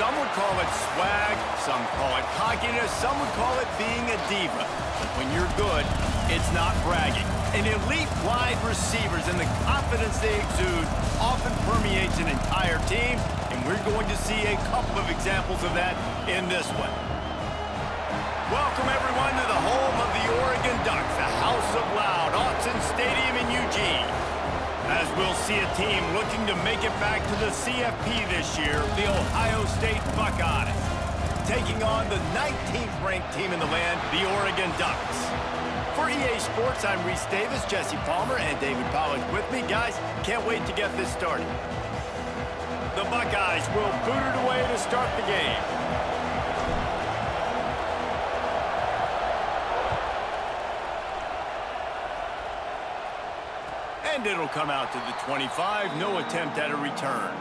Some would call it swag, some call it cockiness, some would call it being a diva. But when you're good, it's not bragging. And elite wide receivers and the confidence they exude often permeates an entire team, and we're going to see a couple of examples of that in this one. Welcome, everyone, to the home of the Oregon Ducks, the House of Loud, Autzen Stadium in Eugene. As we'll see a team looking to make it back to the CFP this year, the Ohio State Buckeyes, taking on the 19th ranked team in the land, the Oregon Ducks. For EA Sports, I'm Reese Davis, Jesse Palmer, and David Pollack with me. Guys, can't wait to get this started. The Buckeyes will boot it away to start the game. And it'll come out to the 25, no attempt at a return.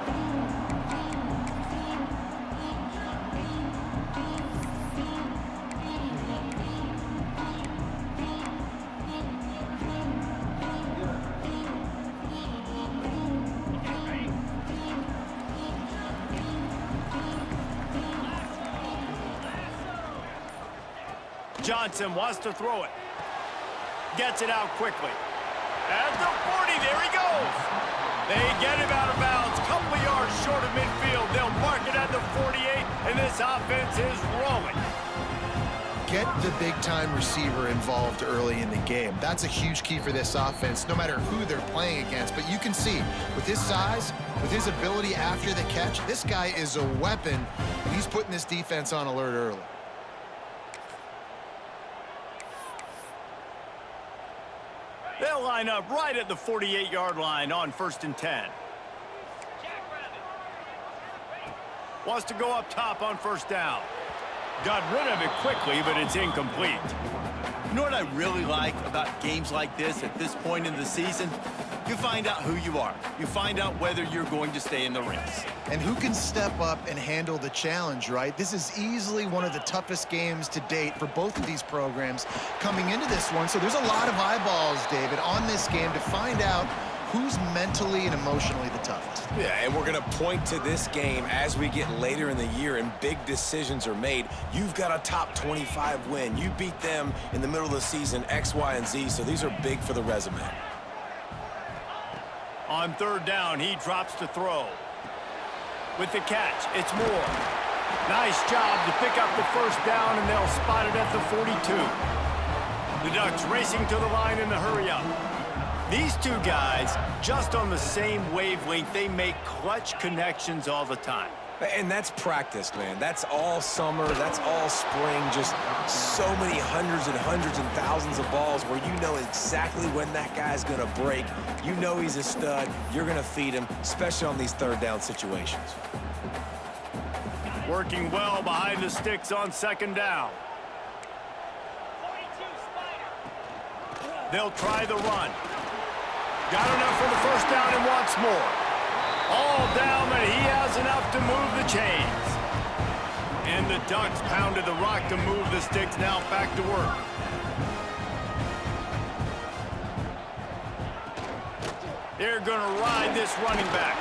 Johnson wants to throw it. Gets it out quickly. At the 40, there he goes. They get him out of bounds, couple of yards short of midfield. They'll mark it at the 48, and this offense is rolling. Get the big-time receiver involved early in the game. That's a huge key for this offense, no matter who they're playing against. But you can see, with his size, with his ability after the catch, this guy is a weapon, and he's putting this defense on alert early. They'll line up right at the 48-yard line on 1st and 10. Wants to go up top on 1st down. Got rid of it quickly, but it's incomplete. You know what I really like about games like this at this point in the season? You find out who you are. You find out whether you're going to stay in the race. And who can step up and handle the challenge, right? This is easily one of the toughest games to date for both of these programs coming into this one. So there's a lot of eyeballs, David, on this game to find out who's mentally and emotionally the toughest. Yeah, and we're going to point to this game as we get later in the year and big decisions are made. You've got a top 25 win. You beat them in the middle of the season, X, Y, and Z, so these are big for the resume. On 3rd down, he drops to throw. With the catch, it's Moore. Nice job to pick up the 1st down, and they'll spot it at the 42. The Ducks racing to the line in the hurry-up. These two guys, just on the same wavelength, they make clutch connections all the time. And that's practice, man. That's all summer. That's all spring. Just so many hundreds and thousands of balls where you know exactly when that guy's going to break. You know he's a stud. You're going to feed him, especially on these 3rd down situations. Working well behind the sticks on 2nd down. They'll try the run. Got enough for the 1st down and wants more. All down, but he has enough to move the chains. And the Ducks pounded the rock to move the sticks, now back to work. They're going to ride this running back.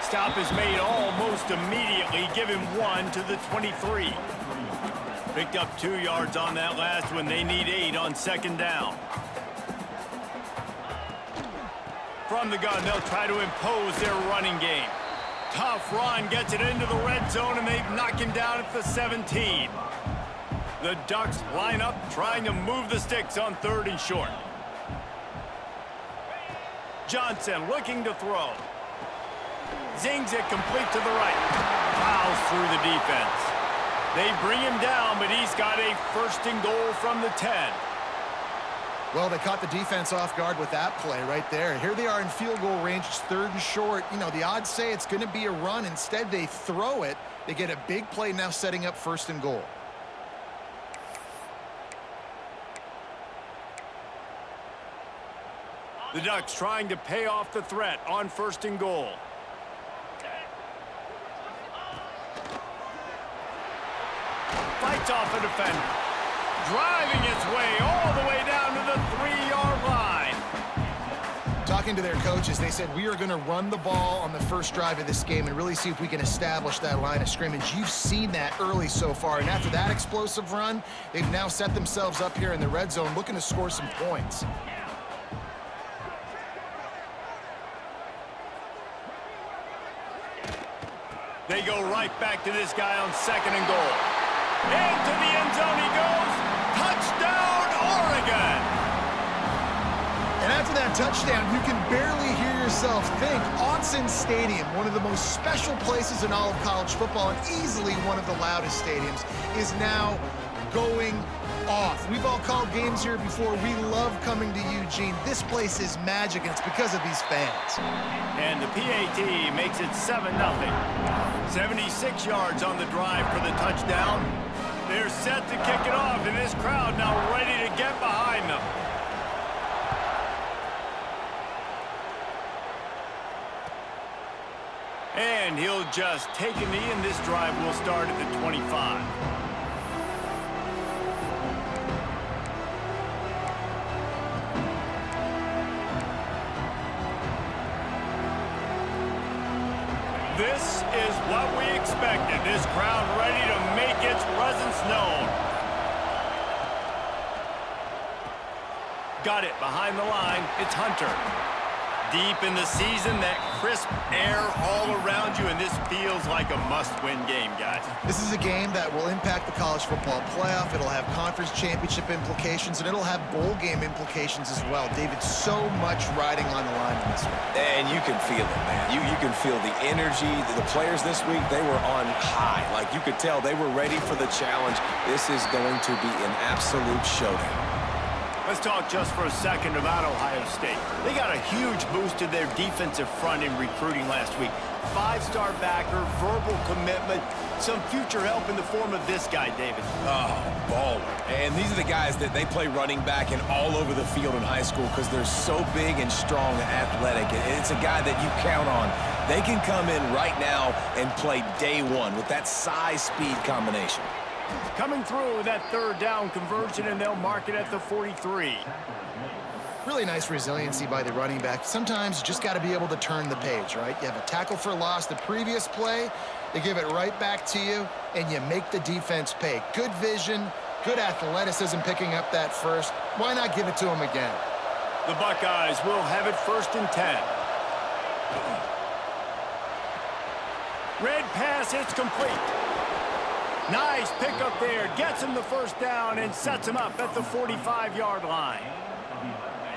Stop is made almost immediately. Give him 1 to the 23. Picked up 2 yards on that last one. They need 8 on 2nd down. From the gun, they'll try to impose their running game. Tough run, gets it into the red zone, and they knock him down at the 17. The Ducks line up, trying to move the sticks on 3rd and short. Johnson looking to throw. Zings it complete to the right. Plows through the defense. They bring him down, but he's got a 1st and goal from the 10. Well, they caught the defense off guard with that play right there. Here they are in field goal range, it's 3rd and short. You know, the odds say it's going to be a run. Instead, they throw it. They get a big play now setting up 1st and goal. The Ducks trying to pay off the threat on 1st and goal. Fights off a defender. Driving its way all the way down to the 3-yard line. talking to their coaches, they said, we are going to run the ball on the first drive of this game and really see if we can establish that line of scrimmage. You've seen that early so far, and after that explosive run, they've now set themselves up here in the red zone looking to score some points. They go right back to this guy on 2nd and goal. Into the end zone he goes. Touchdown, Oregon! And after that touchdown, you can barely hear yourself think. Autzen Stadium, one of the most special places in all of college football and easily one of the loudest stadiums, is now going off. We've all called games here before. We love coming to Eugene. This place is magic, and it's because of these fans. And the PAT makes it 7-0. 76 yards on the drive for the touchdown. They're set to kick it off, and this crowd now ready to get behind them. And he'll just take a knee, and this drive will start at the 25. This is what we expected. This crowd ready to make its presence known. Got it behind the line. It's Hunter. Deep in the season, that crisp air all around you, and this feels like a must-win game, guys. This is a game that will impact the college football playoff. It'll have conference championship implications, and it'll have bowl game implications as well. David, so much riding on the line in this one. And you can feel it, man. You can feel the energy. The players this week, they were on high. Like, you could tell they were ready for the challenge. This is going to be an absolute showdown. Let's talk just for a second about Ohio State. They got a huge boost to their defensive front in recruiting last week. 5-star backer, verbal commitment, some future help in the form of this guy, David. Oh, baller. And these are the guys that they play running back and all over the field in high school because they're so big and strong and athletic. And it's a guy that you count on. They can come in right now and play day one with that size-speed combination. Coming through with that 3rd down conversion, and they'll mark it at the 43. Really nice resiliency by the running back. Sometimes you just got to be able to turn the page, right? You have a tackle for loss the previous play, they give it right back to you, and you make the defense pay. Good vision, good athleticism picking up that first. Why not give it to them again? The Buckeyes will have it 1st and 10. Red pass, it's complete. Nice pickup there, gets him the 1st down and sets him up at the 45-yard line.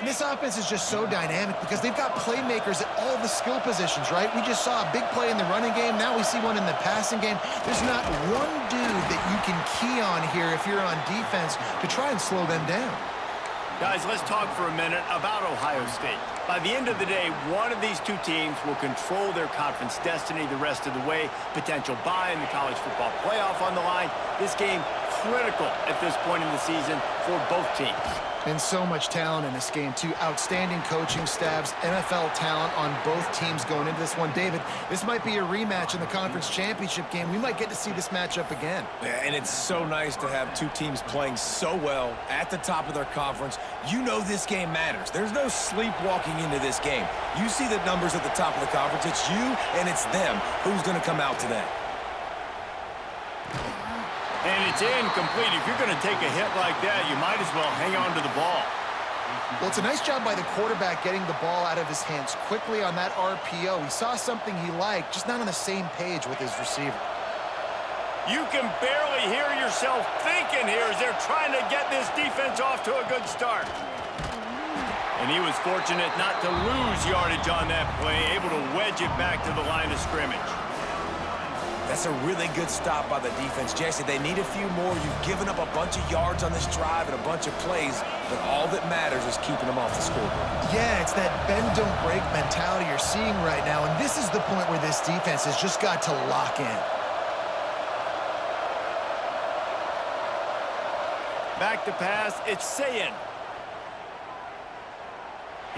This offense is just so dynamic because they've got playmakers at all the skill positions, right? We just saw a big play in the running game. Now we see one in the passing game. There's not one dude that you can key on here if you're on defense to try and slow them down. Guys, let's talk for a minute about Ohio State. By the end of the day, one of these two teams will control their conference destiny the rest of the way. Potential bye in the college football playoff on the line. This game critical at this point in the season for both teams. And so much talent in this game, too. Outstanding coaching staffs, NFL talent on both teams going into this one. David, this might be a rematch in the conference championship game. We might get to see this matchup again. Yeah, and it's so nice to have two teams playing so well at the top of their conference. You know this game matters. There's no sleepwalking into this game. You see the numbers at the top of the conference. It's you and it's them. Who's going to come out today? And it's incomplete. If you're going to take a hit like that, you might as well hang on to the ball. Well, it's a nice job by the quarterback getting the ball out of his hands quickly on that RPO. He saw something he liked, just not on the same page with his receiver. You can barely hear yourself thinking here as they're trying to get this defense off to a good start. And he was fortunate not to lose yardage on that play, able to wedge it back to the line of scrimmage. That's a really good stop by the defense. Jesse, they need a few more. You've given up a bunch of yards on this drive and a bunch of plays, but all that matters is keeping them off the scoreboard. Yeah, it's that bend, don't break mentality you're seeing right now, and this is the point where this defense has just got to lock in. Back to pass, it's Sayin.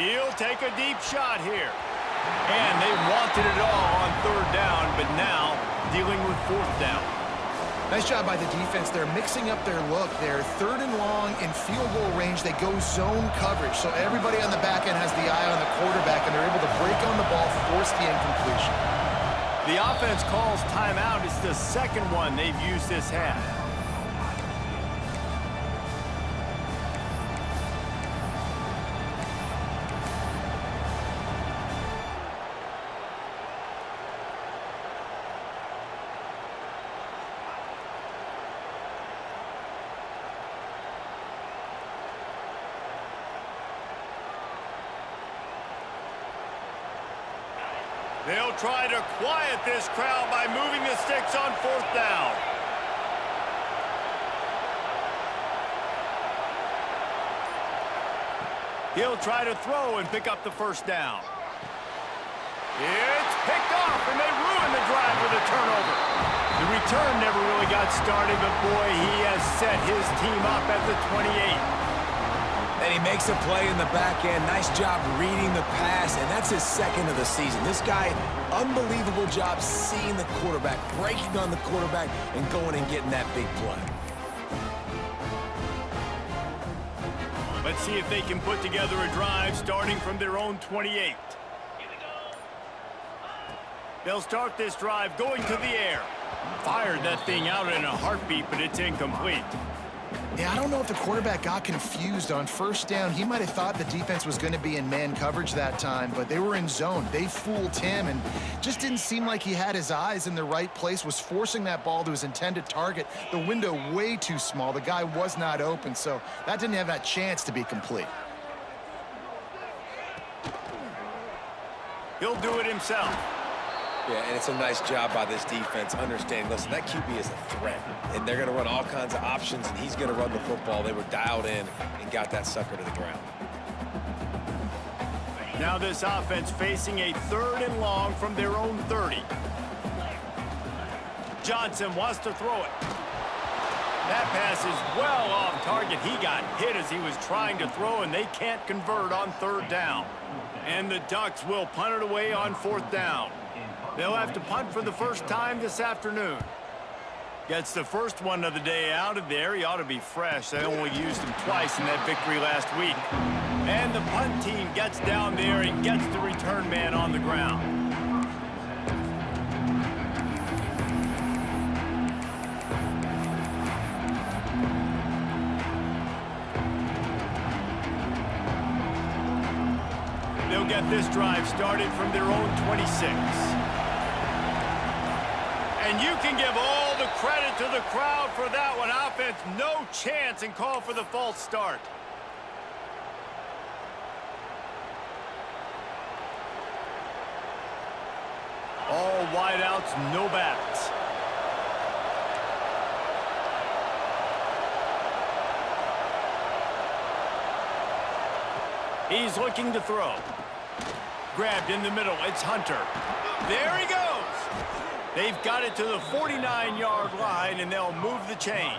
He'll take a deep shot here. And they wanted it all on 3rd down, but now dealing with 4th down. Nice job by the defense. They're mixing up their look. They're 3rd and long in field goal range. They go zone coverage. So everybody on the back end has the eye on the quarterback, and they're able to break on the ball, force the incompletion. The offense calls timeout. It's the second one they've used this half. They'll try to quiet this crowd by moving the sticks on 4th down. He'll try to throw and pick up the 1st down. It's picked off, and they ruin the drive with a turnover. The return never really got started, but boy, he has set his team up at the 28. And he makes a play in the back end. Nice job reading the pass, and that's his 2nd of the season. This guy, unbelievable job seeing the quarterback, breaking on the quarterback, and going and getting that big play. Let's see if they can put together a drive starting from their own 28. They'll start this drive going to the air. Fired that thing out in a heartbeat, but it's incomplete. Yeah, I don't know if the quarterback got confused on 1st down. He might have thought the defense was going to be in man coverage that time, but they were in zone. They fooled him and just didn't seem like he had his eyes in the right place, was forcing that ball to his intended target. The window way too small. The guy was not open, so that didn't have that chance to be complete. He'll do it himself. Yeah, and it's a nice job by this defense understanding, listen, that QB is a threat, and they're going to run all kinds of options, and he's going to run the football. They were dialed in and got that sucker to the ground. Now this offense facing a 3rd and long from their own 30. Johnson wants to throw it. That pass is well off target. He got hit as he was trying to throw, and they can't convert on 3rd down. And the Ducks will punt it away on 4th down. They'll have to punt for the 1st time this afternoon. Gets the 1st one of the day out of there. He ought to be fresh. They only used him twice in that victory last week. And the punt team gets down there and gets the return man on the ground. They'll get this drive started from their own 26. And you can give all the credit to the crowd for that one. Offense, no chance, and call for the false start. All wideouts, no backs. He's looking to throw. Grabbed in the middle. It's Hunter. There he goes. They've got it to the 49-yard line, and they'll move the chains.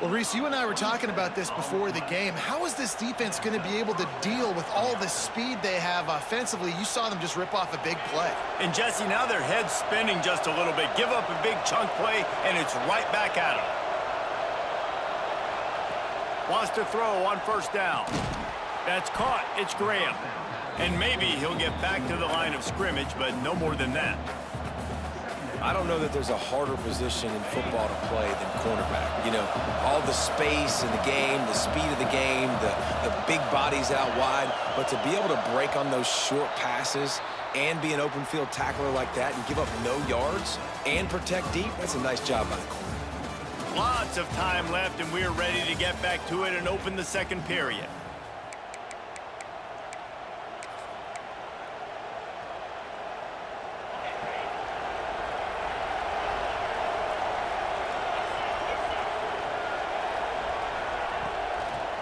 Well, Reese, you and I were talking about this before the game. How is this defense going to be able to deal with all the speed they have offensively? You saw them just rip off a big play. And, Jesse, now their head's spinning just a little bit. Give up a big chunk play, and it's right back at them. Wants to throw on 1st down. That's caught. It's Graham. And maybe he'll get back to the line of scrimmage, but no more than that. I don't know that there's a harder position in football to play than cornerback. You know, all the space in the game, the speed of the game, the big bodies out wide. But to be able to break on those short passes and be an open field tackler like that and give up no yards and protect deep, that's a nice job by the corner. Lots of time left, and we're ready to get back to it and open the 2nd period.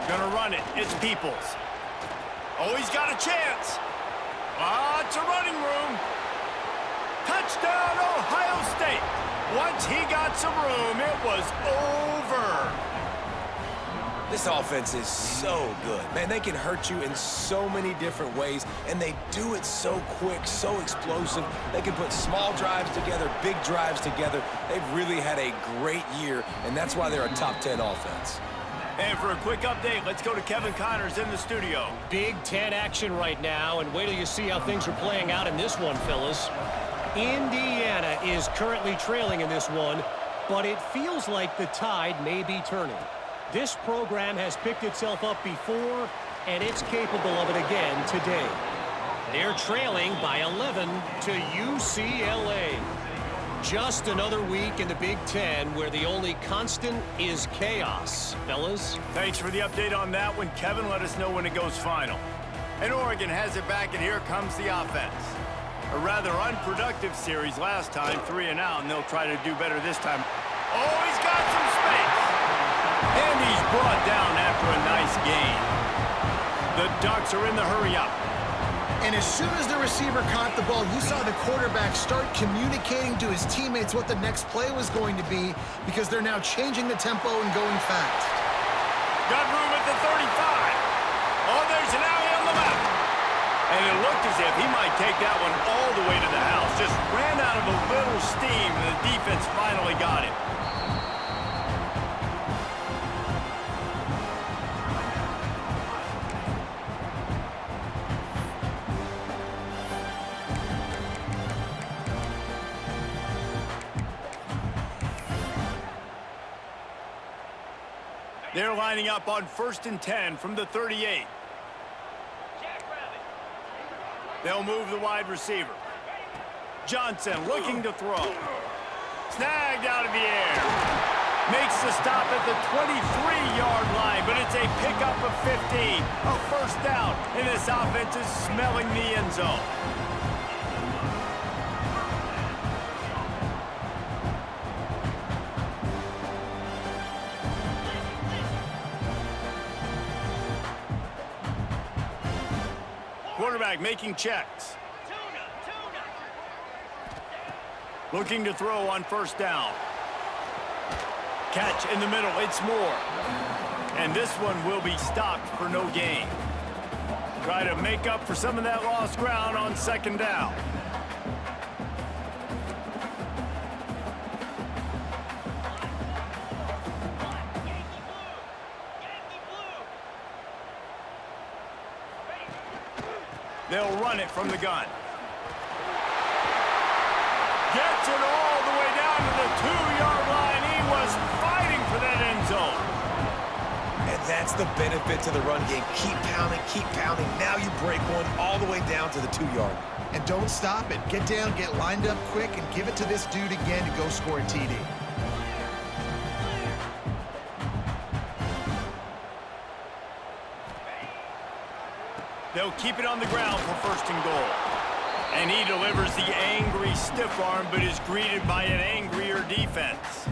Gonna run it. It's Peoples. Oh, he's got a chance. Lots of running room. Touchdown, Ohio State. Once he got some room, it was over. This offense is so good. Man, they can hurt you in so many different ways, and they do it so quick, so explosive. They can put small drives together, big drives together. They've really had a great year, and that's why they're a top 10 offense. And for a quick update, let's go to Kevin Connors in the studio. Big Ten action right now, and wait till you see how things are playing out in this one, fellas. Indiana is currently trailing in this one, but it feels like the tide may be turning. This program has picked itself up before, and it's capable of it again today. They're trailing by 11 to UCLA. Just another week in the Big Ten where the only constant is chaos, fellas. Thanks for the update on that one, Kevin. Let us know when it goes final. And Oregon has it back, and here comes the offense. A rather unproductive series last time, 3 and out, and they'll try to do better this time. Oh, he's got some space. And he's brought down after a nice gain. The Ducks are in the hurry-up. And as soon as the receiver caught the ball, you saw the quarterback start communicating to his teammates what the next play was going to be, because they're now changing the tempo and going fast. Got room at the 35. Oh, there's an alley on the left. And it looked as if he might take that one all the way to the house. Just ran out of a little steam, and the defense finally got it. They're lining up on 1st and 10 from the 38. They'll move the wide receiver. Johnson looking to throw. Snagged out of the air. Makes the stop at the 23-yard line, but it's a pickup of 15. A first down, and this offense is smelling the end zone. Quarterback making checks. Looking to throw on 1st down. Catch in the middle, it's Moore. And this one will be stopped for no gain. Try to make up for some of that lost ground on 2nd down. They'll run it from the gun. Gets it all the way down to the 2-yard line. He was fighting for that end zone. And that's the benefit to the run game. Keep pounding. Now you break one all the way down to the 2-yard. And don't stop it. Get down, get lined up quick, and give it to this dude again to go score a TD. They'll keep it on the ground for 1st and goal. And he delivers the angry stiff arm, but is greeted by an angrier defense.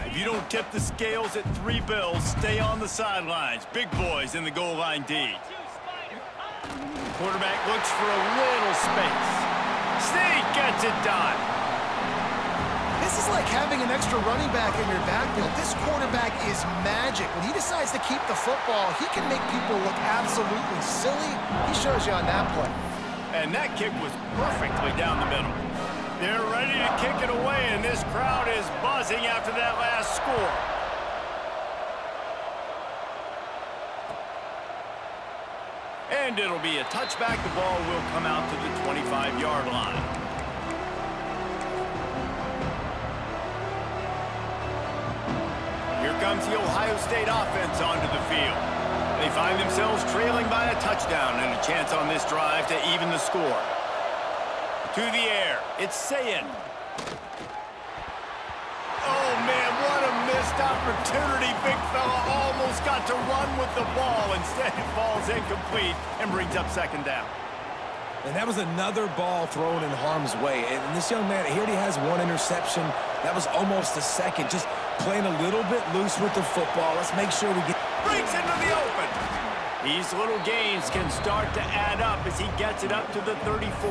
If you don't tip the scales at 3 bills, stay on the sidelines. Big boys in the goal line D. Quarterback looks for a little space. Sneak gets it done. This is like having an extra running back in your backfield. This quarterback is magic. When he decides to keep the football, he can make people look absolutely silly. He shows you on that play. And that kick was perfectly down the middle. They're ready to kick it away, and this crowd is buzzing after that last score. And it'll be a touchback. The ball will come out to the 25-yard line. Here comes the Ohio State offense onto the field. They find themselves trailing by a touchdown and a chance on this drive to even the score. To the air, it's Sayin. Oh, man, what a missed opportunity. Big fella almost got to run with the ball. Instead, it falls incomplete and brings up 2nd down. And that was another ball thrown in harm's way. And this young man, he already has 1 interception. That was almost a second. Just playing a little bit loose with the football. Let's make sure we get... Breaks into the open. These little gains can start to add up as he gets it up to the 34.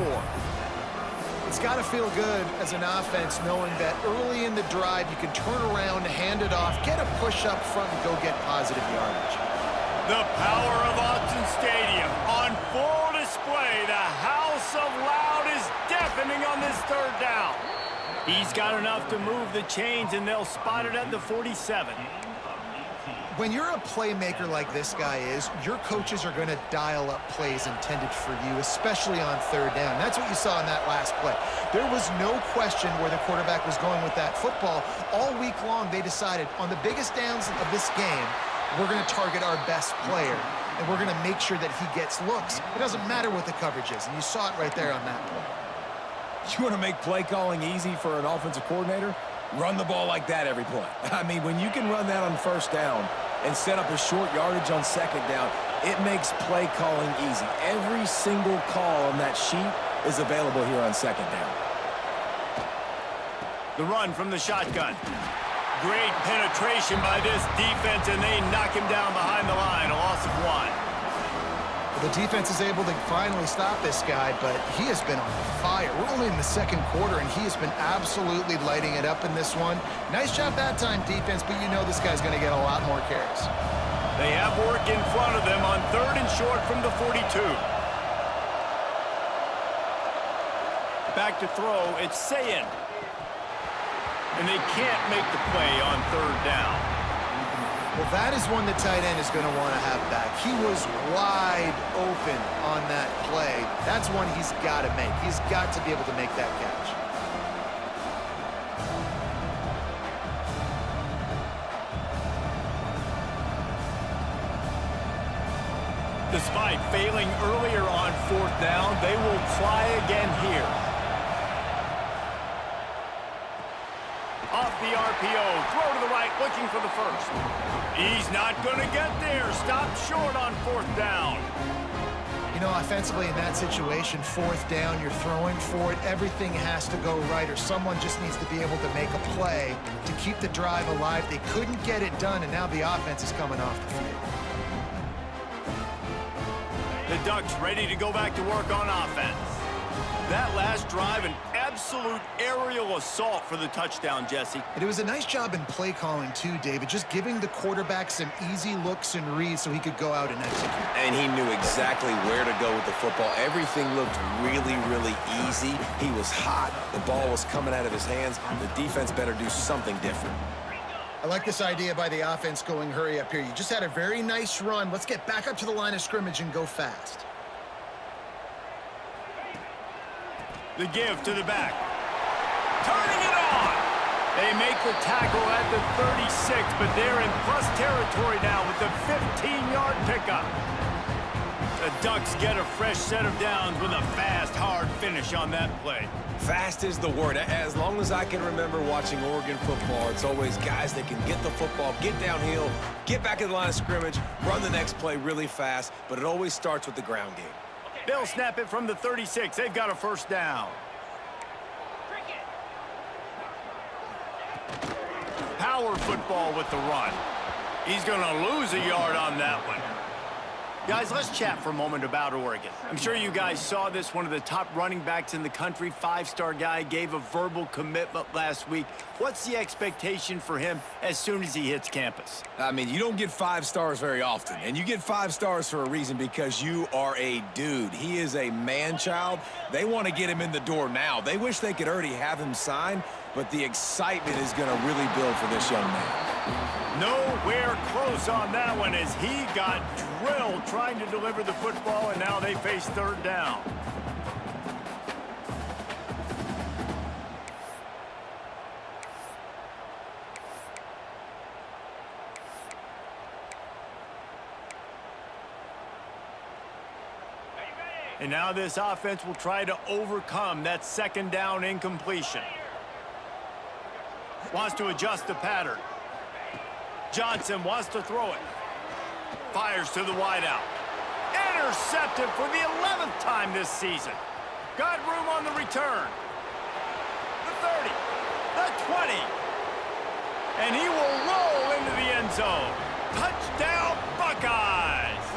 It's got to feel good as an offense knowing that early in the drive you can turn around, hand it off, get a push up front, and go get positive yardage. The power of Autzen Stadium on full display. The house of loud is deafening on this third down. He's got enough to move the chains, and they'll spot it at the 47. When you're a playmaker like this guy is, your coaches are going to dial up plays intended for you, especially on third down. That's what you saw in that last play. There was no question where the quarterback was going with that football. All week long, they decided on the biggest downs of this game, we're going to target our best player, and we're going to make sure that he gets looks. It doesn't matter what the coverage is, and you saw it right there on that play. You want to make play calling easy for an offensive coordinator? Run the ball like that every play. I mean, when you can run that on first down and set up a short yardage on second down, it makes play calling easy. Every single call on that sheet is available here on second down. The run from the shotgun. Great penetration by this defense, and they knock him down behind the line. A loss of 1. The defense is able to finally stop this guy, but he has been on fire. We're only in the second quarter, and he has been absolutely lighting it up in this one. Nice job that time, defense, but you know this guy's going to get a lot more carries. They have work in front of them on 3rd and short from the 42. Back to throw, it's Sayin. And they can't make the play on 3rd down. Well, that is one the tight end is going to want to have back. He was wide open on that play. That's one he's got to make. He's got to be able to make that catch. Despite failing earlier on 4th down, they will try again here. Off the RPO, throw to the right, looking for the first. He's not going to get there. Stopped short on 4th down. You know, offensively in that situation, 4th down, you're throwing for it. Everything has to go right, or someone just needs to be able to make a play to keep the drive alive. They couldn't get it done, and now the offense is coming off the field. The Ducks ready to go back to work on offense. That last drive, an absolute aerial assault for the touchdown, Jesse. And it was a nice job in play calling too, David, just giving the quarterback some easy looks and reads so he could go out and execute. And he knew exactly where to go with the football. Everything looked really, really easy. He was hot. The ball was coming out of his hands. The defense better do something different. I like this idea by the offense going hurry up here. You just had a very nice run. Let's get back up to the line of scrimmage and go fast. The give to the back. Turning it on. They make the tackle at the 36, but they're in plus territory now with the 15-yard pickup. The Ducks get a fresh set of downs with a fast, hard finish on that play. Fast is the word. As long as I can remember watching Oregon football, it's always guys that can get the football, get downhill, get back in the line of scrimmage, run the next play really fast, but it always starts with the ground game. They'll snap it from the 36. They've got a first down. Power football with the run. He's going to lose a yard on that one. Guys, let's chat for a moment about Oregon. I'm sure you guys saw this. One of the top running backs in the country, 5-star guy, gave a verbal commitment last week. What's the expectation for him as soon as he hits campus? I mean, you don't get 5 stars very often, and you get 5 stars for a reason, because you are a dude. He is a man-child. They want to get him in the door now. They wish they could already have him signed, but the excitement is going to really build for this young man. Nowhere close on that one as he got drilled trying to deliver the football, and now they face third down. And now this offense will try to overcome that second down incompletion. Wants to adjust the pattern. Johnson wants to throw it. Fires to the wideout. Intercepted for the 11th time this season. Got room on the return. The 30. The 20. And he will roll into the end zone. Touchdown, Buckeyes!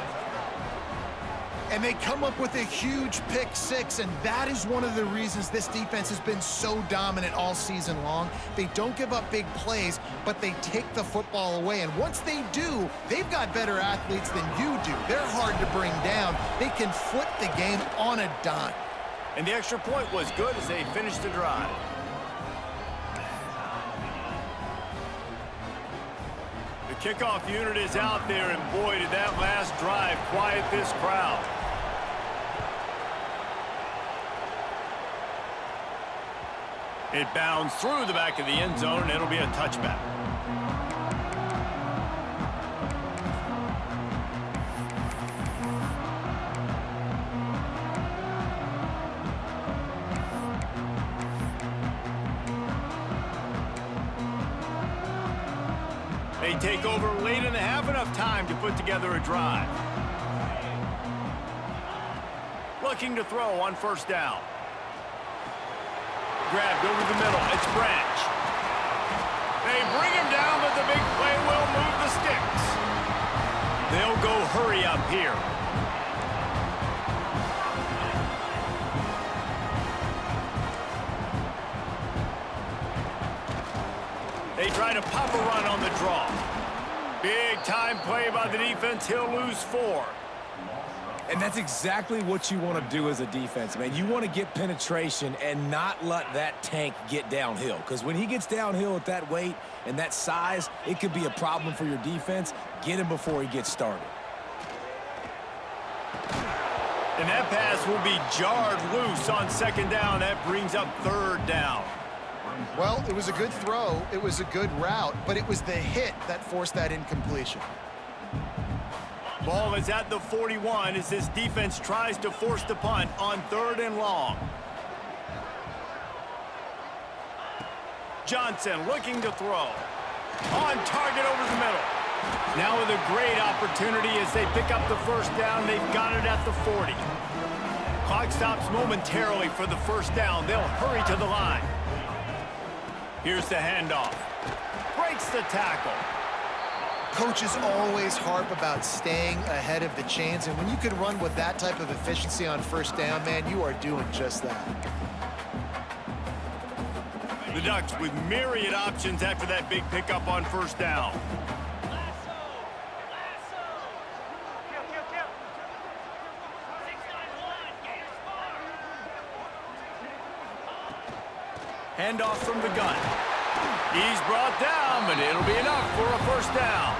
And they come up with a huge pick six, and that is one of the reasons this defense has been so dominant all season long. They don't give up big plays, but they take the football away. And once they do, they've got better athletes than you do. They're hard to bring down. They can flip the game on a dime. And the extra point was good as they finished the drive. The kickoff unit is out there, and boy, did that last drive quiet this crowd. It bounced through the back of the end zone, and it'll be a touchback. They take over late and have enough time to put together a drive. Looking to throw on first down. Grabbed over the middle. It's Branch. They bring him down, but the big play will move the sticks. They'll go hurry up here. They try to pop a run on the draw. Big time play by the defense. He'll lose 4. And that's exactly what you want to do as a defense, man. You want to get penetration and not let that tank get downhill. Because when he gets downhill at that weight and that size, it could be a problem for your defense. Get him before he gets started. And that pass will be jarred loose on second down. That brings up third down. Well, it was a good throw. It was a good route, but it was the hit that forced that incompletion. Ball is at the 41 as this defense tries to force the punt on 3rd and long. Johnson looking to throw. On target over the middle. Now with a great opportunity as they pick up the first down. They've got it at the 40. Clock stops momentarily for the first down. They'll hurry to the line. Here's the handoff. Breaks the tackle. Coaches always harp about staying ahead of the chains, and when you can run with that type of efficiency on first down, man, you are doing just that. The Ducks with myriad options after that big pickup on first down. Handoff from the gun. He's brought down, but it'll be enough for a first down.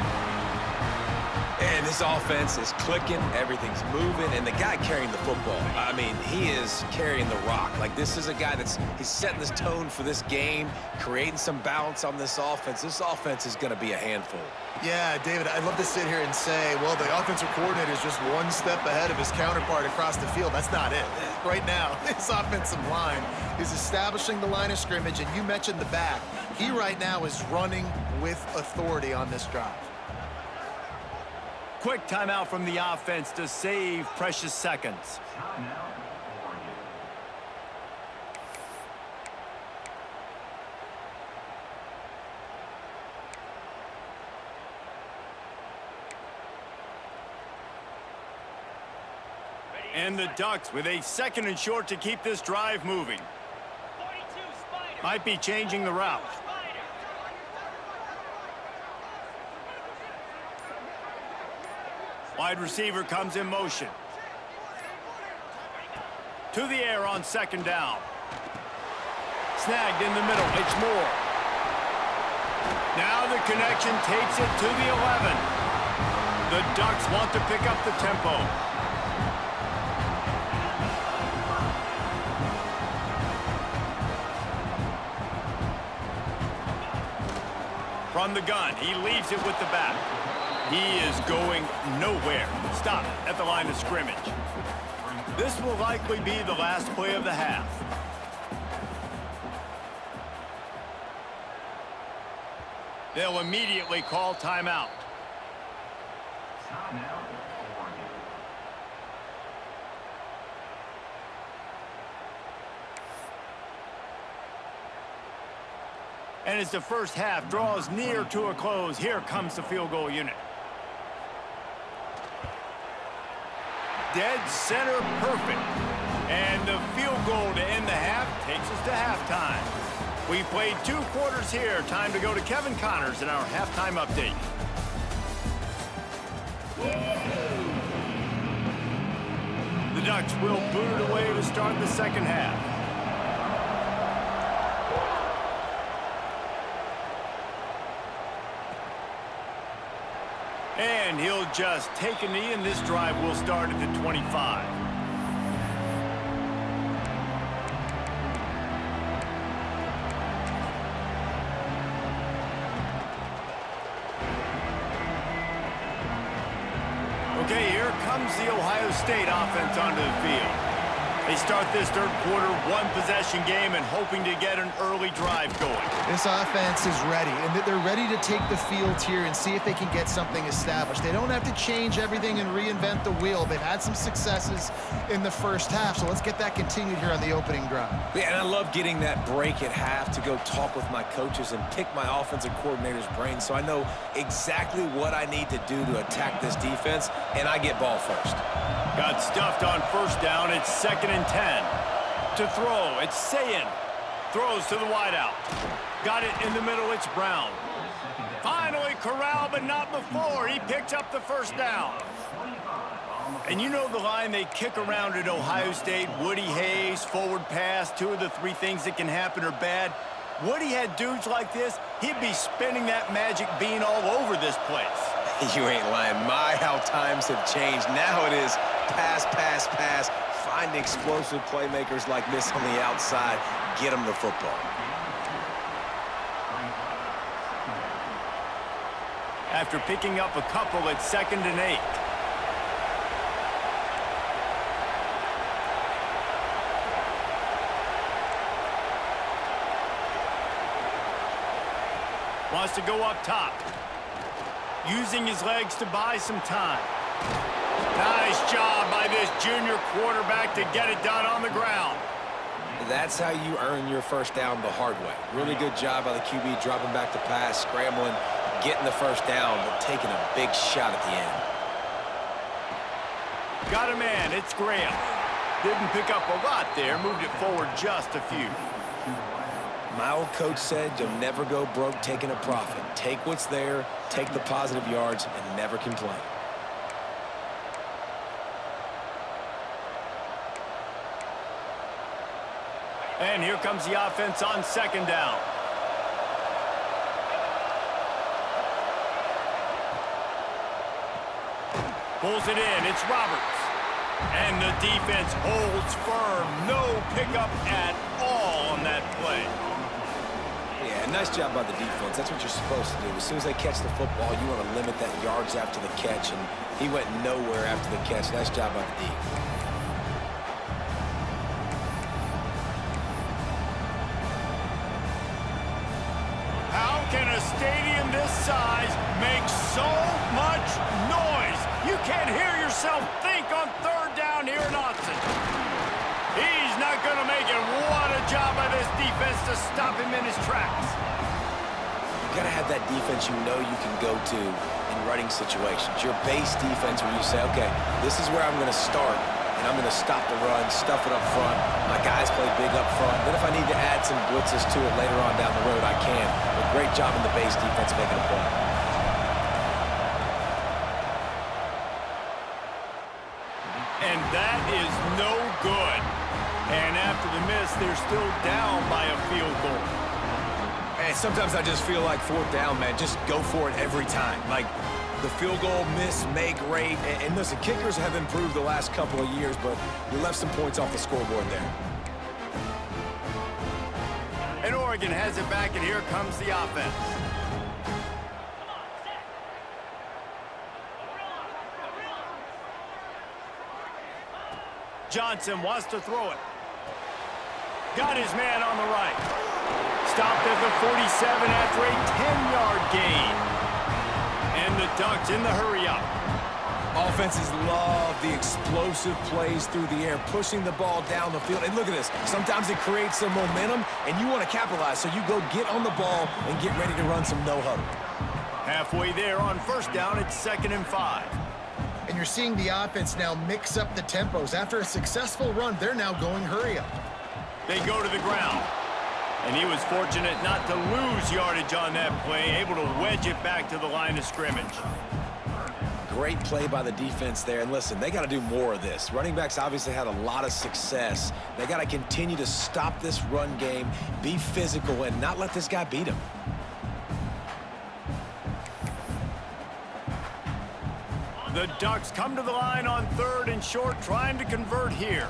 And this offense is clicking, everything's moving, and the guy carrying the football, I mean, he is carrying the rock. Like, this is a guy he's setting this tone for this game, creating some balance on this offense. This offense is going to be a handful. Yeah, David, I'd love to sit here and say, well, the offensive coordinator is just one step ahead of his counterpart across the field. That's not it. Right now, his offensive line is establishing the line of scrimmage, and you mentioned the back. He right now is running with authority on this drive. Quick timeout from the offense to save precious seconds. And the Ducks with a 2nd and short to keep this drive moving. Might be changing the route. Wide receiver comes in motion. To the air on 2nd down. Snagged in the middle. It's Moore. Now the connection takes it to the 11. The Ducks want to pick up the tempo. From the gun, he leaves it with the back. He is going nowhere. Stop at the line of scrimmage. This will likely be the last play of the half. They'll immediately call timeout. And as the first half draws near to a close, here comes the field goal unit. dead center perfect. And the field goal to end the half takes us to halftime. We've played 2 quarters here. Time to go to Kevin Connors in our halftime update. The Ducks will boot it away to start the second half. And he'll just take a knee, and this drive will start at the 25. Okay, here comes the Ohio State offense onto the field. They start this third quarter one-possession game and hoping to get an early drive going. This offense is ready, and they're ready to take the field here and see if they can get something established. They don't have to change everything and reinvent the wheel. They've had some successes in the first half, so let's get that continued here on the opening drive. Yeah, and I love getting that break at half to go talk with my coaches and pick my offensive coordinator's brain so I know exactly what I need to do to attack this defense, and I get ball first. Got stuffed on first down. It's 2nd and 10. To throw, it's Sayin. Throws to the wideout. Got it in the middle, it's Brown. Finally corralled, but not before. He picks up the first down. And you know the line they kick around at Ohio State, Woody Hayes, forward pass, 2 of the 3 things that can happen are bad. Woody had dudes like this, he'd be spinning that magic bean all over this place. You ain't lying. My, how times have changed. Now it is pass, pass, pass. Find explosive playmakers like this on the outside. Get them the football. After picking up a couple, it's 2nd and 8. Wants to go up top. Using his legs to buy some time. Nice job by this junior quarterback to get it done on the ground. That's how you earn your first down the hard way. Really good job by the QB dropping back to pass, scrambling, getting the first down, but taking a big shot at the end. Got a man, it's Graham. Didn't pick up a lot there, moved it forward just a few. My old coach said you'll never go broke taking a profit. Take what's there, take the positive yards, and never complain. And here comes the offense on 2nd down. Pulls it in, it's Roberts. And the defense holds firm. No pickup at all on that play. Yeah, nice job by the defense. That's what you're supposed to do. As soon as they catch the football, you want to limit that yards after the catch, and he went nowhere after the catch. Nice job by the D. How can a stadium this size make so much noise? You can't hear yourself think on 3rd down here in Austin. He's not going to make it. What a job by this defense to stop him in his tracks. You got to have that defense you know you can go to in running situations. Your base defense where you say, okay, this is where I'm going to start, and I'm going to stop the run, stuff it up front. My guys play big up front. Then if I need to add some blitzes to it later on down the road, I can. But great job in the base defense making a play. And that is no good. And after the miss, they're still down by a field goal. And sometimes I just feel like 4th down, man. Just go for it every time. Like the field goal, miss, make, rate. And listen, kickers have improved the last couple of years, but you left some points off the scoreboard there. And Oregon has it back, and here comes the offense. Johnson wants to throw it. Got his man on the right. Stopped at the 47 after a 10-yard gain. And the Ducks in the hurry-up. Offenses love the explosive plays through the air, pushing the ball down the field. And look at this. Sometimes it creates some momentum, and you want to capitalize. So you go get on the ball and get ready to run some no-huddle. Halfway there on 1st down, it's 2nd and 5. And you're seeing the offense now mix up the tempos. After a successful run, they're now going hurry up. They go to the ground. And he was fortunate not to lose yardage on that play, able to wedge it back to the line of scrimmage. Great play by the defense there. And listen, they got to do more of this. Running backs obviously had a lot of success. They got to continue to stop this run game, be physical, and not let this guy beat him. The Ducks come to the line on 3rd and short, trying to convert here.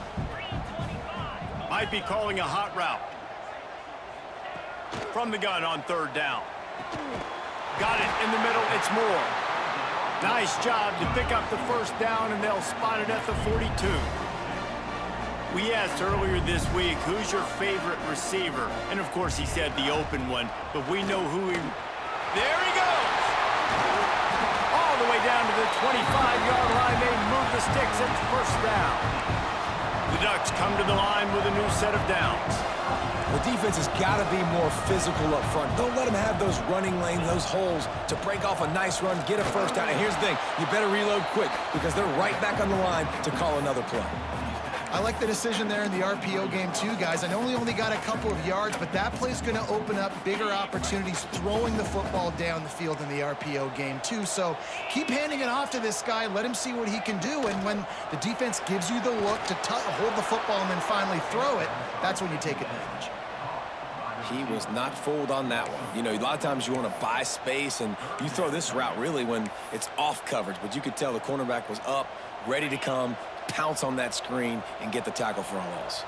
Might be calling a hot route. From the gun on 3rd down. Got it in the middle. It's Moore. Nice job to pick up the 1st down, and they'll spot it at the 42. We asked earlier this week, who's your favorite receiver? And, of course, he said the open one, but we know who he... There he goes! All the way down to the 25-yard line. They move the sticks. It's 1st down. The Ducks come to the line with a new set of downs. The defense has got to be more physical up front. Don't let them have those running lanes, those holes to break off a nice run, get a 1st down. And here's the thing, you better reload quick because they're right back on the line to call another play. I like the decision there in the RPO game too, guys. I know he only got a couple of yards, but that play's going to open up bigger opportunities throwing the football down the field in the RPO game too. So keep handing it off to this guy. Let him see what he can do. And when the defense gives you the look to hold the football and then finally throw it, that's when you take advantage. He was not fooled on that one. You know, a lot of times you want to buy space, and you throw this route really when it's off coverage. But you could tell the cornerback was up, ready to come, pounce on that screen, and get the tackle for a loss.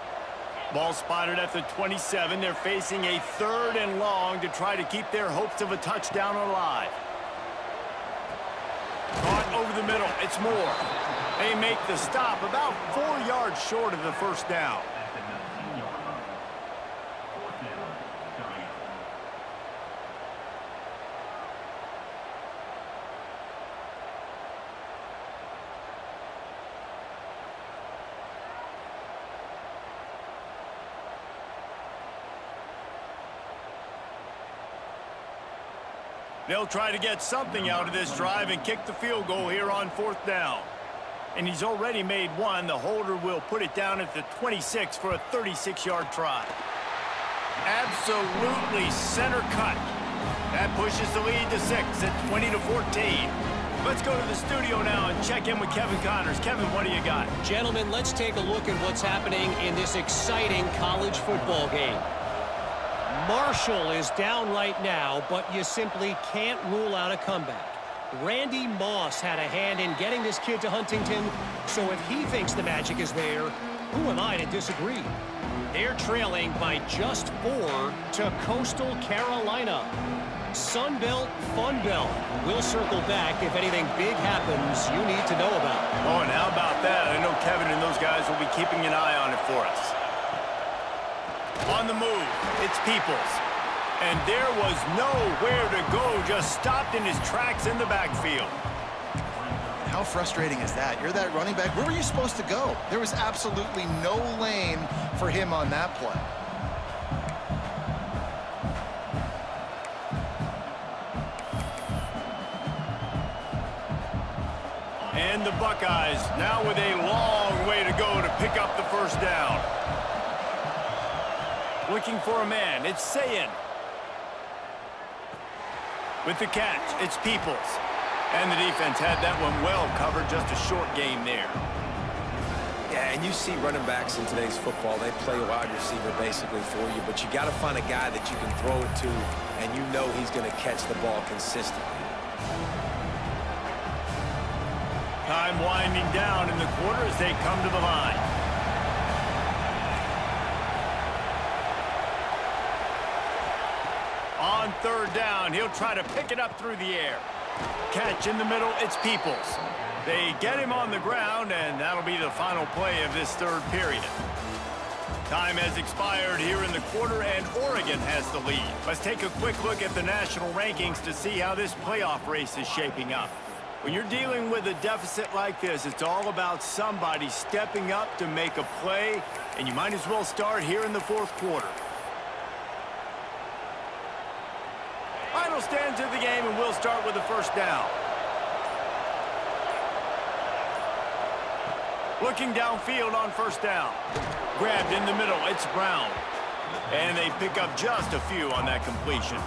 Ball spotted at the 27. They're facing a 3rd and long to try to keep their hopes of a touchdown alive. Caught over the middle. It's Moore. They make the stop about 4 yards short of the 1st down. They'll try to get something out of this drive and kick the field goal here on 4th down. And he's already made one. The holder will put it down at the 26 for a 36-yard try. Absolutely center cut. That pushes the lead to 6 at 20-14. Let's go to the studio now and check in with Kevin Connors. Kevin, what do you got? Gentlemen, let's take a look at what's happening in this exciting college football game. Marshall is down right now, but you simply can't rule out a comeback. Randy Moss had a hand in getting this kid to Huntington, so if he thinks the magic is there, who am I to disagree? They're trailing by just 4 to Coastal Carolina. Sunbelt, Funbelt. We'll circle back if anything big happens you need to know about. Oh, and how about that? I know Kevin and those guys will be keeping an eye on it for us. On the move, it's Peoples. And there was nowhere to go, just stopped in his tracks in the backfield. How frustrating is that? You're that running back. Where were you supposed to go? There was absolutely no lane for him on that play. And the Buckeyes now with a long way to go to pick up the 1st down. Looking for a man, it's Sayin. With the catch, it's Peoples. And the defense had that one well covered, just a short game there. Yeah, and you see running backs in today's football, they play wide receiver basically for you, but you got to find a guy that you can throw it to, and you know he's going to catch the ball consistently. Time winding down in the quarter as they come to the line. On 3rd down, he'll try to pick it up through the air. Catch in the middle, it's Peoples. They get him on the ground, and that'll be the final play of this 3rd period. Time has expired here in the quarter, and Oregon has the lead. Let's take a quick look at the national rankings to see how this playoff race is shaping up. When you're dealing with a deficit like this, it's all about somebody stepping up to make a play, and you might as well start here in the 4th quarter. Final stands of the game, and we'll start with the 1st down. Looking downfield on first down. Grabbed in the middle, it's Brown. And they pick up just a few on that completion.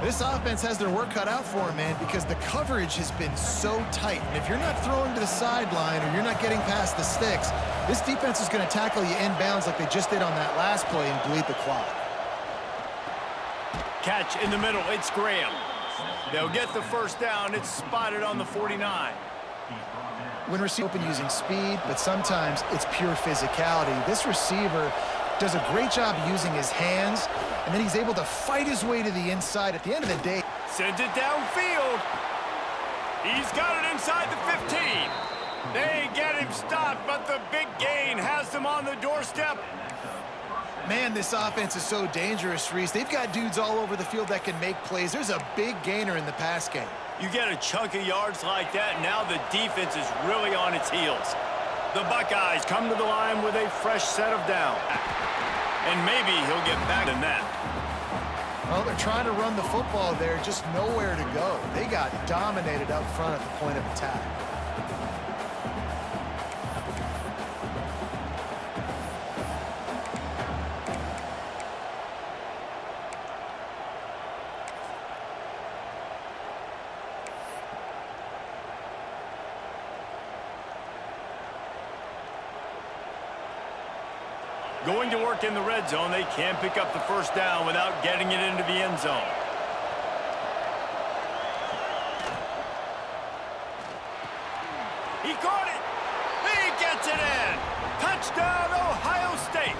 This offense has their work cut out for them, man, because the coverage has been so tight. And if you're not throwing to the sideline or you're not getting past the sticks, this defense is going to tackle you inbounds like they just did on that last play and bleed the clock. Catch in the middle, it's Graham. They'll get the first down. It's spotted on the 49. When receiver open using speed, but sometimes it's pure physicality. This receiver does a great job using his hands, and then he's able to fight his way to the inside. At the end of the day, sends it downfield. He's got it inside the 15. They get him stopped, but the big gain has them on the doorstep. man, this offense is so dangerous, Reese. They've got dudes all over the field that can make plays. There's a big gainer in the pass game. You get a chunk of yards like that, now the defense is really on its heels. The Buckeyes come to the line with a fresh set of down. And maybe he'll get back than that. Well, they're trying to run the football there, just nowhere to go. They got dominated up front at the point of attack. Going to work in the red zone, they can't pick up the first down without getting it into the end zone. He caught it! He gets it in! Touchdown, Ohio State!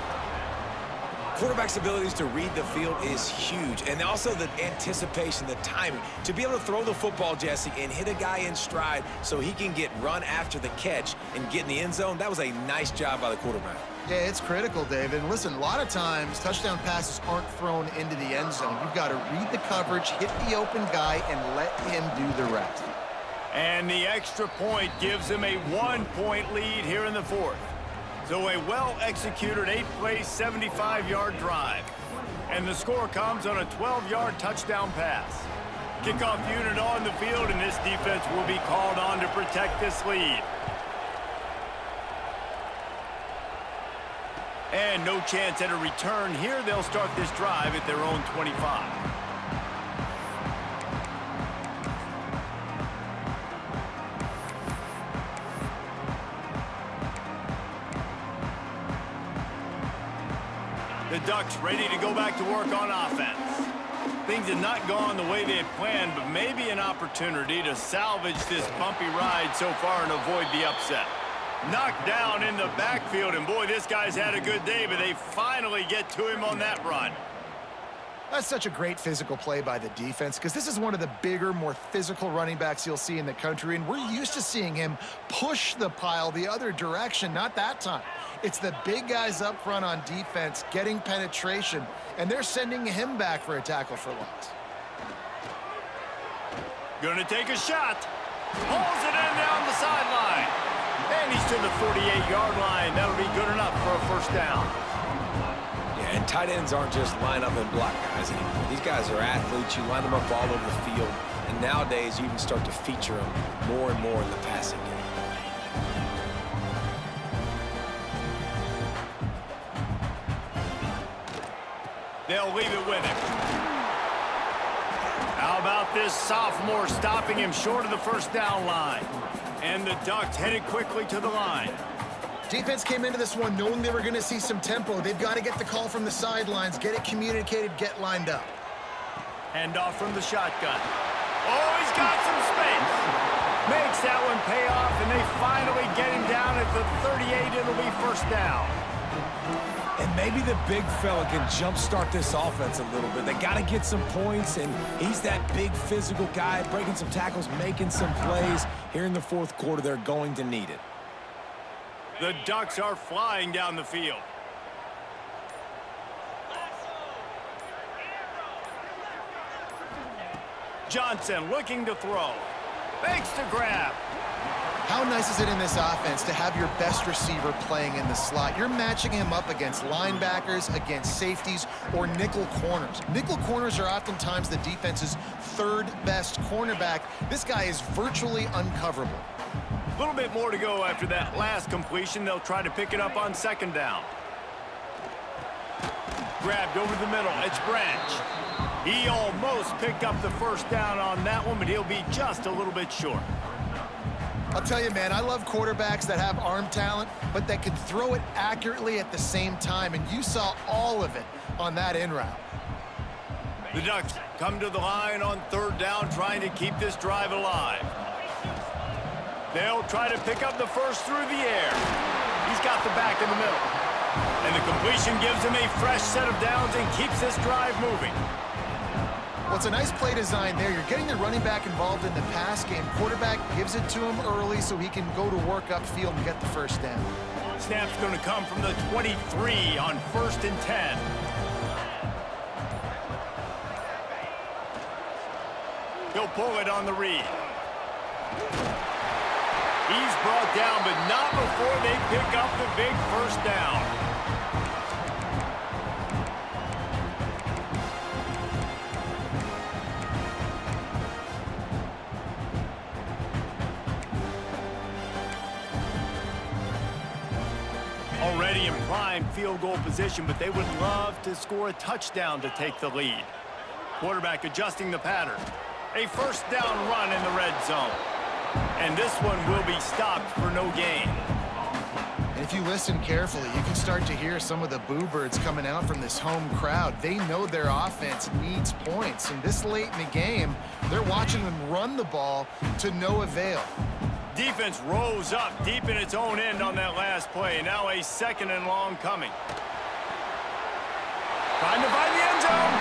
Quarterback's abilities to read the field is huge, and also the anticipation, the timing. To be able to throw the football, Jesse, and hit a guy in stride so he can get run after the catch and get in the end zone, that was a nice job by the quarterback. Yeah, it's critical, David. And listen, a lot of times, touchdown passes aren't thrown into the end zone. You've got to read the coverage, hit the open guy, and let him do the rest. And the extra point gives them a 1-point lead here in the fourth. So a well-executed 8-play, 75-yard drive. And the score comes on a 12-yard touchdown pass. Kickoff unit on the field, and this defense will be called on to protect this lead. And no chance at a return here. They'll start this drive at their own 25. The Ducks ready to go back to work on offense. Things have not gone the way they had planned, but maybe an opportunity to salvage this bumpy ride so far and avoid the upset. Knocked down in the backfield, and boy, this guy's had a good day, but they finally get to him on that run. That's such a great physical play by the defense, because this is one of the bigger, more physical running backs you'll see in the country, and we're used to seeing him push the pile the other direction. Not that time. It's the big guys up front on defense getting penetration, and they're sending him back for a tackle for loss. Gonna take a shot. Pulls it in down the sideline. And he's to the 48-yard line. That'll be good enough for a first down. Yeah, and tight ends aren't just line up and block guys anymore. These guys are athletes. You line them up all over the field. And nowadays, you even start to feature them more and more in the passing game. They'll leave it with him. How about this sophomore stopping him short of the first down line? And the Ducks headed quickly to the line. Defense came into this one knowing they were going to see some tempo. They've got to get the call from the sidelines, get it communicated, get lined up. Hand off from the shotgun. Oh, he's got some space. Makes that one pay off, and they finally get him down at the 38. It'll be first down. And maybe the big fella can jumpstart this offense a little bit. They got to get some points, and he's that big physical guy, breaking some tackles, making some plays. Here in the fourth quarter, they're going to need it. The Ducks are flying down the field. Johnson looking to throw. Makes the grab. How nice is it in this offense to have your best receiver playing in the slot? You're matching him up against linebackers, against safeties, or nickel corners. Nickel corners are oftentimes the defense's third best cornerback. This guy is virtually uncoverable. A little bit more to go after that last completion. They'll try to pick it up on second down. Grabbed over the middle. It's Branch. He almost picked up the first down on that one, but he'll be just a little bit short. I'll tell you, man, I love quarterbacks that have arm talent, but that can throw it accurately at the same time, and you saw all of it on that in route. The Ducks come to the line on third down, trying to keep this drive alive. They'll try to pick up the first through the air. He's got the back in the middle. And the completion gives him a fresh set of downs and keeps this drive moving. Well, it's a nice play design there. You're getting the running back involved in the pass game. Quarterback gives it to him early so he can go to work upfield and get the first down. Snap's going to come from the 23 on 1st and 10. He'll pull it on the read. He's brought down, but not before they pick up the big first down. Already in prime field goal position, but they would love to score a touchdown to take the lead. Quarterback adjusting the pattern. A first down run in the red zone. And this one will be stopped for no gain. And if you listen carefully, you can start to hear some of the boo birds coming out from this home crowd. They know their offense needs points. And this late in the game, they're watching them run the ball to no avail. Defense rose up deep in its own end on that last play. Now a second and long coming. Trying to find the end zone.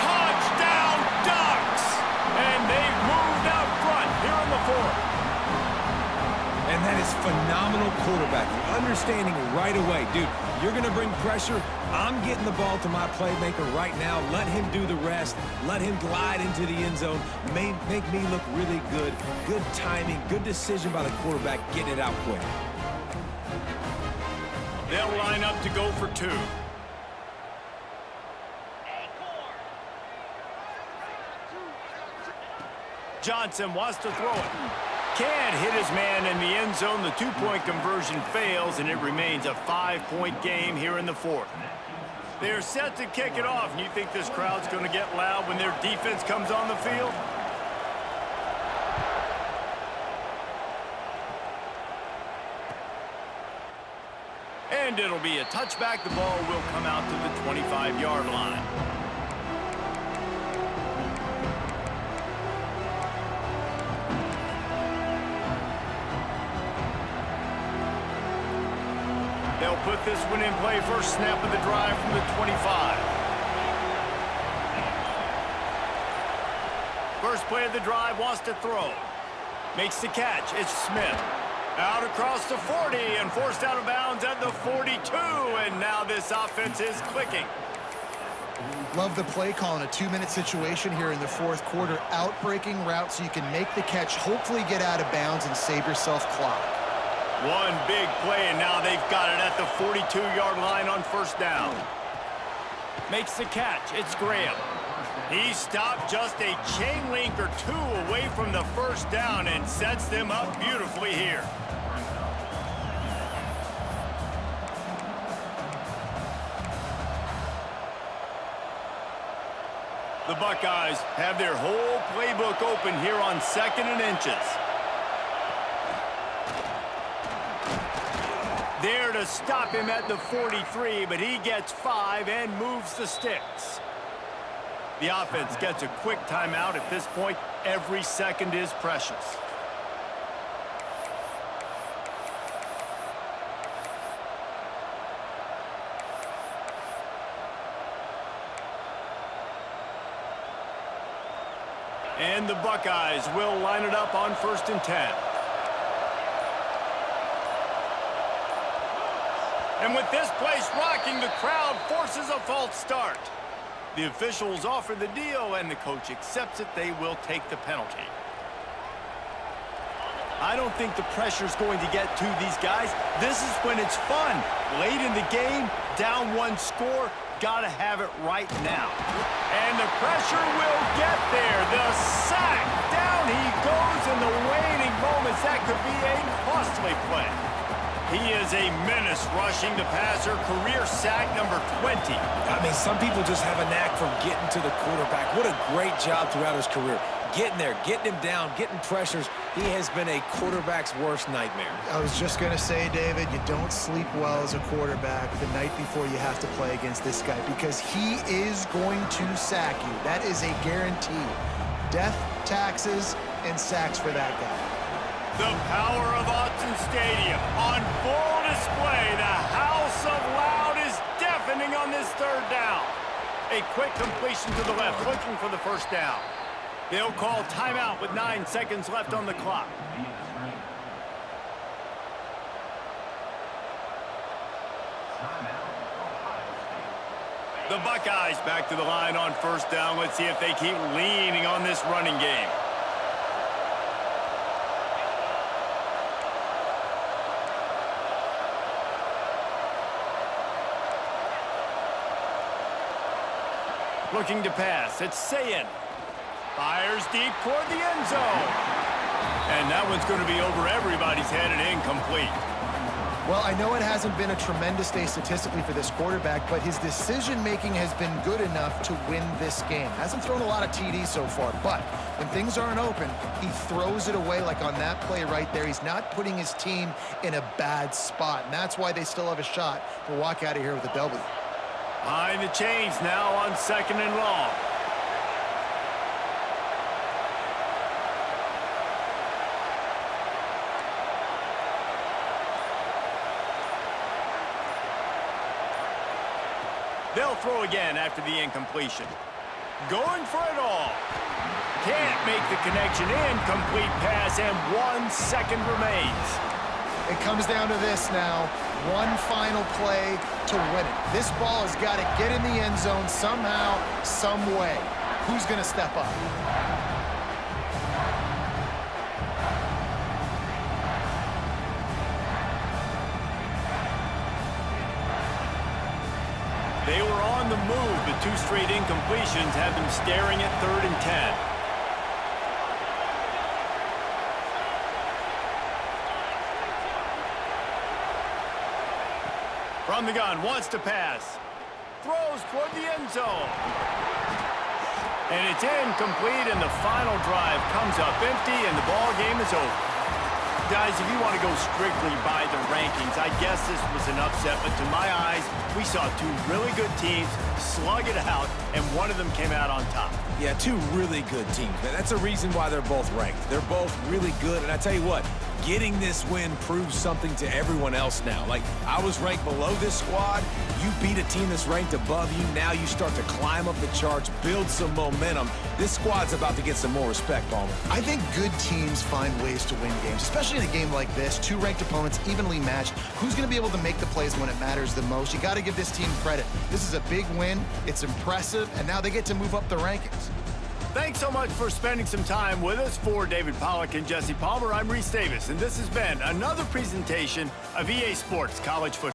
Touchdown, Ducks! And they've moved out front here in the fourth. And that is phenomenal quarterbacking. Understanding right away, dude, you're going to bring pressure. I'm getting the ball to my playmaker right now. Let him do the rest. Let him glide into the end zone. Make me look really good. Good timing, good decision by the quarterback, getting it out quick. They'll line up to go for two. Johnson wants to throw it. Can't hit his man in the end zone. The two-point conversion fails, and it remains a 5-point game here in the fourth. They're set to kick it off, and you think this crowd's going to get loud when their defense comes on the field? And it'll be a touchback. The ball will come out to the 25-yard line. They'll put this one in play. First snap of the drive from the 25. First play of the drive, wants to throw. Makes the catch. It's Smith. Out across the 40 and forced out of bounds at the 42. And now this offense is clicking. Love the play call in a 2-minute situation here in the fourth quarter. Outbreaking route so you can make the catch, hopefully get out of bounds and save yourself clock. One big play, and now they've got it at the 42-yard line on first down. Makes the catch. It's Graham. He stopped just a chain link or two away from the first down and sets them up beautifully here. The Buckeyes have their whole playbook open here on 2nd and inches. There to stop him at the 43, but he gets 5 and moves the sticks. The offense gets a quick timeout. At this point, every second is precious. And the Buckeyes will line it up on 1st and 10. And with this place rocking, the crowd forces a false start. The officials offer the deal, and the coach accepts it. They will take the penalty. I don't think the pressure's going to get to these guys. This is when it's fun. Late in the game, down one score, gotta have it right now. And the pressure will get there. The sack, down he goes, and the waiting moments, that could be a costly play. He is a menace rushing the passer, career sack number 20. I mean, some people just have a knack for getting to the quarterback. What a great job throughout his career. Getting there, getting him down, getting pressures. He has been a quarterback's worst nightmare. I was just going to say, David, you don't sleep well as a quarterback the night before you have to play against this guy because he is going to sack you. That is a guarantee. Death, taxes, and sacks for that guy. The power of Autzen Stadium on full display. The house of loud is deafening on this third down. A quick completion to the left, looking for the first down. They'll call timeout with 9 seconds left on the clock. The Buckeyes back to the line on first down. Let's see if they keep leaning on this running game. Looking to pass. It's Sayin. Fires deep toward the end zone. And that one's going to be over everybody's head and incomplete. Well, I know it hasn't been a tremendous day statistically for this quarterback, but his decision-making has been good enough to win this game. Hasn't thrown a lot of TDs so far, but when things aren't open, he throws it away like on that play right there. He's not putting his team in a bad spot, and that's why they still have a shot to walk out of here with a W. Behind the chains now on 2nd and long. They'll throw again after the incompletion. Going for it all. Can't make the connection. Incomplete pass, and 1 second remains. It comes down to this now. One final play to win it. This ball has got to get in the end zone somehow, some way. Who's going to step up? They were on the move, but 2 straight incompletions have them staring at 3rd and 10. From the gun, wants to pass. Throws toward the end zone. And it's incomplete, and the final drive comes up empty, and the ball game is over. Guys, if you want to go strictly by the rankings, I guess this was an upset, but to my eyes, we saw 2 really good teams slug it out, and one of them came out on top. Yeah, 2 really good teams, man. That's a reason why they're both ranked. They're both really good, and I tell you what, getting this win proves something to everyone else now. Like, I was ranked below this squad. You beat a team that's ranked above you. Now you start to climb up the charts, build some momentum. This squad's about to get some more respect, Palmer. I think good teams find ways to win games, especially in a game like this. 2 ranked opponents, evenly matched. Who's going to be able to make the plays when it matters the most? You got to give this team credit. This is a big win. It's impressive, and now they get to move up the rankings. Thanks so much for spending some time with us. For David Pollack and Jesse Palmer, I'm Reese Davis, and this has been another presentation of EA Sports College Football.